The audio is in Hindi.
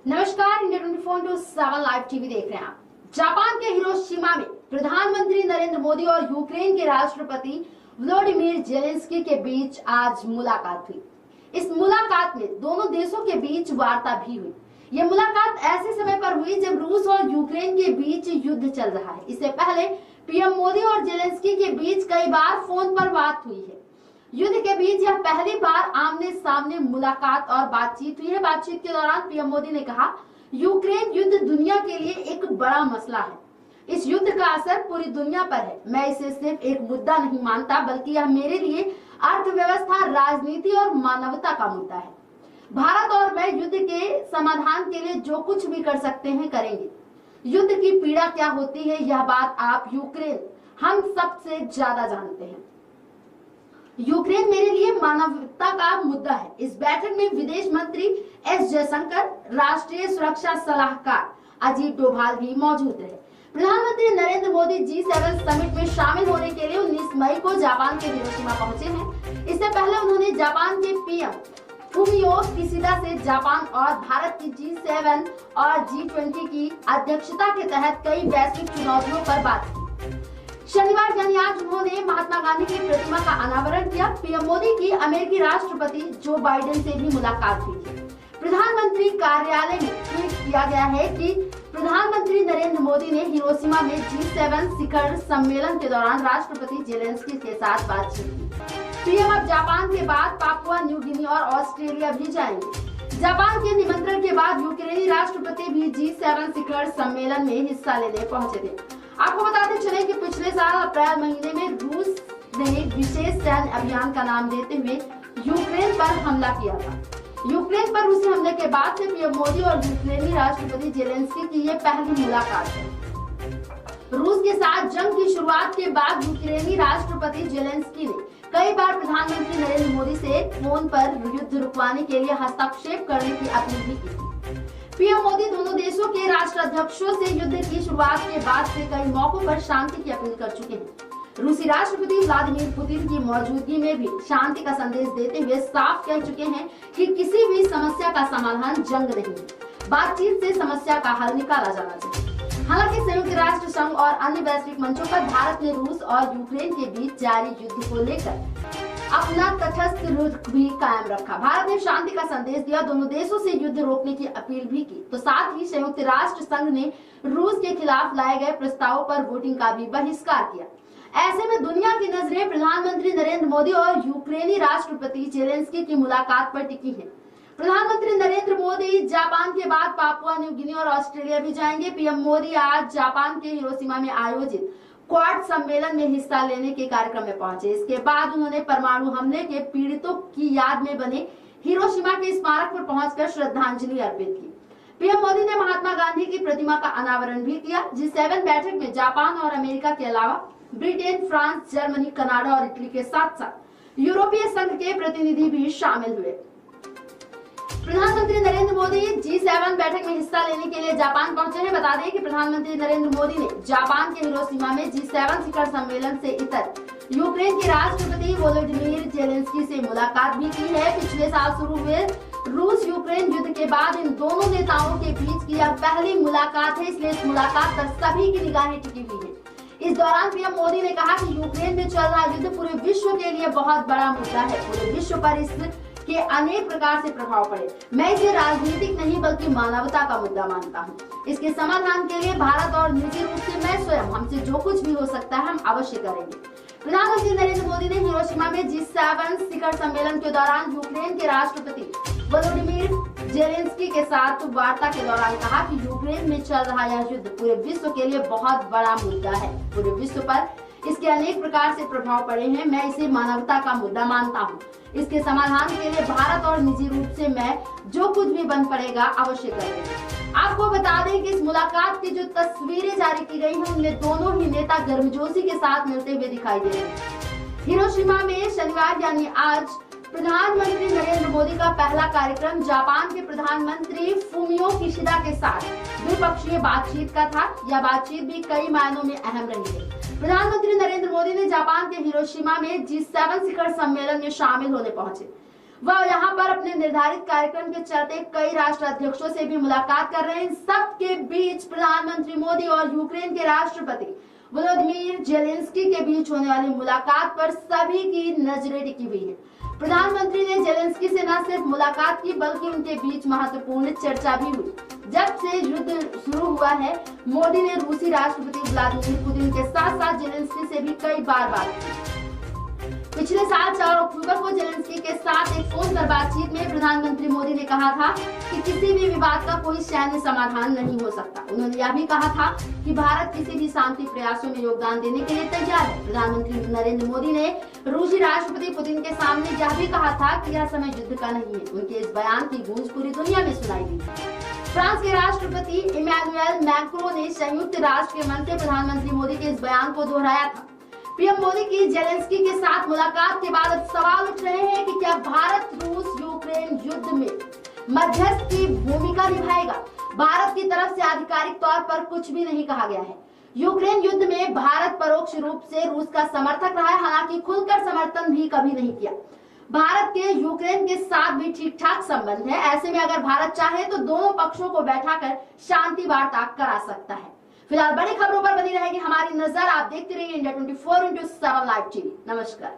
नमस्कार, इंडिया 24/7 लाइव टीवी देख रहे हैं आप। जापान के हिरोशिमा में प्रधानमंत्री नरेंद्र मोदी और यूक्रेन के राष्ट्रपति व्लादिमीर जेलेंस्की के बीच आज मुलाकात हुई। इस मुलाकात में दोनों देशों के बीच वार्ता भी हुई। ये मुलाकात ऐसे समय पर हुई जब रूस और यूक्रेन के बीच युद्ध चल रहा है। इससे पहले पीएम मोदी और जेलेंस्की के बीच कई बार फोन पर बात हुई है। युद्ध के बीच यह पहली बार आमने सामने मुलाकात और बातचीत हुई है। बातचीत के दौरान पीएम मोदी ने कहा, यूक्रेन युद्ध दुनिया के लिए एक बड़ा मसला है। इस युद्ध का असर पूरी दुनिया पर है। मैं इसे सिर्फ एक मुद्दा नहीं मानता, बल्कि यह मेरे लिए अर्थव्यवस्था, राजनीति और मानवता का मुद्दा है। भारत और मैं युद्ध के समाधान के लिए जो कुछ भी कर सकते हैं करेंगे। युद्ध की पीड़ा क्या होती है, यह बात आप, यूक्रेन, हम सबसे ज्यादा जानते हैं। यूक्रेन मेरे लिए मानवता का मुद्दा है। इस बैठक में विदेश मंत्री एस जयशंकर, राष्ट्रीय सुरक्षा सलाहकार अजीत डोभाल भी मौजूद रहे। प्रधानमंत्री नरेंद्र मोदी G7 समिट में शामिल होने के लिए 19 मई को जापान के हिरोशिमा पहुंचे हैं। इससे पहले उन्होंने जापान के पीएम फूमियो किशिदा से जापान और भारत की G7 और G20 की अध्यक्षता के तहत कई वैश्विक चुनौतियों पर बात की। शनिवार यानी आज उन्होंने महात्मा गांधी की प्रतिमा का अनावरण किया। पीएम मोदी की अमेरिकी राष्ट्रपति जो बाइडेन से भी मुलाकात हुई थी। प्रधानमंत्री कार्यालय में ट्वीट किया गया है कि प्रधानमंत्री नरेंद्र मोदी ने हिरोशिमा में G7 शिखर सम्मेलन के दौरान राष्ट्रपति जेलेंस्की के साथ बातचीत की। पीएम अब जापान के बाद पापुआ न्यू गिनी और ऑस्ट्रेलिया भी जाएंगे। जापान के निमंत्रण के बाद यूक्रेनी राष्ट्रपति भी G7 शिखर सम्मेलन में हिस्सा लेने पहुंचे थे। आपको बताते चले कि पिछले साल अप्रैल महीने में रूस ने विशेष सैन्य अभियान का नाम देते हुए यूक्रेन पर हमला किया था। यूक्रेन पर रूसी हमले के बाद से पीएम मोदी और यूक्रेनी राष्ट्रपति जेलेंस्की की ये पहली मुलाकात है। रूस के साथ जंग की शुरुआत के बाद यूक्रेनी राष्ट्रपति जेलेंस्की ने कई बार प्रधानमंत्री नरेंद्र मोदी से फोन पर युद्ध रुकवाने के लिए हस्तक्षेप करने की अपील भी की। पीएम मोदी दोनों देशों के राष्ट्राध्यक्षों से युद्ध की शुरुआत के बाद से कई मौकों पर शांति की अपील कर चुके हैं। रूसी राष्ट्रपति व्लादिमीर पुतिन की मौजूदगी में भी शांति का संदेश देते हुए साफ कह चुके हैं कि किसी भी समस्या का समाधान जंग नहीं है, बातचीत से समस्या का हल निकाला जाना चाहिए। हालांकि संयुक्त राष्ट्र संघ और अन्य वैश्विक मंचों पर भारत ने रूस और यूक्रेन के बीच जारी युद्ध को लेकर अपना तटस्थ रुख भी कायम रखा। भारत ने शांति का संदेश दिया, दोनों देशों से युद्ध रोकने की अपील भी की। तो साथ ही संयुक्त राष्ट्र संघ ने रूस के खिलाफ लाए गए प्रस्तावों पर वोटिंग का भी बहिष्कार किया। ऐसे में दुनिया की नजरें प्रधानमंत्री नरेंद्र मोदी और यूक्रेनी राष्ट्रपति जेलेंस्की की मुलाकात पर टिकी है। प्रधानमंत्री नरेंद्र मोदी जापान के बाद पापुआ न्यू गिनी और ऑस्ट्रेलिया भी जाएंगे। पीएम मोदी आज जापान के हिरोशिमा में आयोजित क्वाड सम्मेलन में हिस्सा लेने के कार्यक्रम में पहुंचे। इसके बाद उन्होंने परमाणु हमले के पीड़ितों की याद में बने हिरोशिमा के स्मारक पर पहुंचकर श्रद्धांजलि अर्पित की। पीएम मोदी ने महात्मा गांधी की प्रतिमा का अनावरण भी किया। G7 बैठक में जापान और अमेरिका के अलावा ब्रिटेन, फ्रांस, जर्मनी, कनाडा और इटली के साथ साथ यूरोपीय संघ के प्रतिनिधि भी शामिल हुए। प्रधानमंत्री नरेंद्र मोदी G7 बैठक में हिस्सा लेने के लिए जापान पहुंचे हैं। बता दें कि प्रधानमंत्री नरेंद्र मोदी ने जापान के हिरोशिमा में G7 शिखर सम्मेलन से इतर यूक्रेन के राष्ट्रपति वोलोदिमीर जेलेंस्की से मुलाकात भी की है। पिछले साल शुरू हुए रूस यूक्रेन युद्ध के बाद इन दोनों नेताओं के बीच की यह पहली मुलाकात है, इसलिए इस मुलाकात पर सभी की निगाहें टिकी हुई है। इस दौरान पीएम मोदी ने कहा कि यूक्रेन में चल रहा युद्ध पूरे विश्व के लिए बहुत बड़ा मुद्दा है। पूरे विश्व पर इस के अनेक प्रकार से प्रभाव पड़े। मैं इसे राजनीतिक नहीं बल्कि मानवता का मुद्दा मानता हूँ। इसके समाधान के लिए भारत और निजी रूप से मैं स्वयं, हमसे जो कुछ भी हो सकता है हम अवश्य करेंगे। प्रधानमंत्री नरेंद्र मोदी ने हिरोशिमा में G7 शिखर सम्मेलन के दौरान यूक्रेन के राष्ट्रपति व्लादिमीर जेलेंस्की के साथ वार्ता के दौरान कहा कि यूक्रेन में चल रहा यह युद्ध पूरे विश्व के लिए बहुत बड़ा मुद्दा है। पूरे विश्व पर इसके अनेक प्रकार से प्रभाव पड़े हैं। मैं इसे मानवता का मुद्दा मानता हूँ। इसके समाधान के लिए भारत और निजी रूप से मैं जो कुछ भी बन पड़ेगा अवश्य करेंगे। आपको बता दें कि इस मुलाकात की जो तस्वीरें जारी की गई हैं उनमें दोनों ही नेता गर्मजोशी के साथ मिलते हुए दिखाई दे रहे हैं। हिरोशिमा में शनिवार यानी आज प्रधानमंत्री नरेंद्र मोदी का पहला कार्यक्रम जापान के प्रधानमंत्री फूमियो किशिदा के साथ द्विपक्षीय बातचीत का था। यह बातचीत भी कई मायनों में अहम रही है। प्रधानमंत्री नरेंद्र मोदी ने जापान के हिरोशिमा में G7 शिखर सम्मेलन में शामिल होने पहुंचे। वह यहाँ पर अपने निर्धारित कार्यक्रम के चलते कई राष्ट्र अध्यक्षों से भी मुलाकात कर रहे हैं। सबके बीच प्रधानमंत्री मोदी और यूक्रेन के राष्ट्रपति व्लादिमीर जेलेंस्की के बीच होने वाली मुलाकात पर सभी की नजरें टिकी हुई है। प्रधानमंत्री ने जेलेंस्की से न सिर्फ मुलाकात की बल्कि उनके बीच महत्वपूर्ण चर्चा भी हुई। जब से युद्ध शुरू हुआ है, मोदी ने रूसी राष्ट्रपति व्लादिमीर पुतिन के साथ साथ जेलेंस्की से भी कई बार बात की। पिछले साल 4 अक्टूबर को जेलेंस्की के साथ एक फोन पर बातचीत में प्रधानमंत्री मोदी ने कहा था कि किसी भी विवाद का कोई सैन्य समाधान नहीं हो सकता। उन्होंने यह भी कहा था कि भारत किसी भी शांति प्रयासों में योगदान देने के लिए तैयार है। प्रधानमंत्री नरेंद्र मोदी ने रूसी राष्ट्रपति पुतिन के सामने यह भी कहा था कि यह समय युद्ध का नहीं है। उनके इस बयान की गूंज पूरी दुनिया में सुनाई दी। फ्रांस के राष्ट्रपति इमैनुएल मैक्रों ने संयुक्त राष्ट्र के मंच में प्रधानमंत्री मोदी के इस बयान को दोहराया था। पीएम मोदी की जेलेंस्की के साथ मुलाकात के बाद अब सवाल उठ रहे हैं कि क्या भारत रूस यूक्रेन युद्ध में मध्यस्थ की भूमिका निभाएगा। भारत की तरफ से आधिकारिक तौर पर कुछ भी नहीं कहा गया है। यूक्रेन युद्ध में भारत परोक्ष रूप से रूस का समर्थक रहा है, हालांकि खुलकर समर्थन भी कभी नहीं किया। भारत के यूक्रेन के साथ भी ठीक ठाक संबंध है। ऐसे में अगर भारत चाहे तो दोनों पक्षों को बैठाकर शांति वार्ता करा सकता है। फिलहाल बड़ी खबरों पर बनी रहेगी हमारी नजर। आप देखते रहिए इंडिया 24/7 लाइव टीवी। नमस्कार।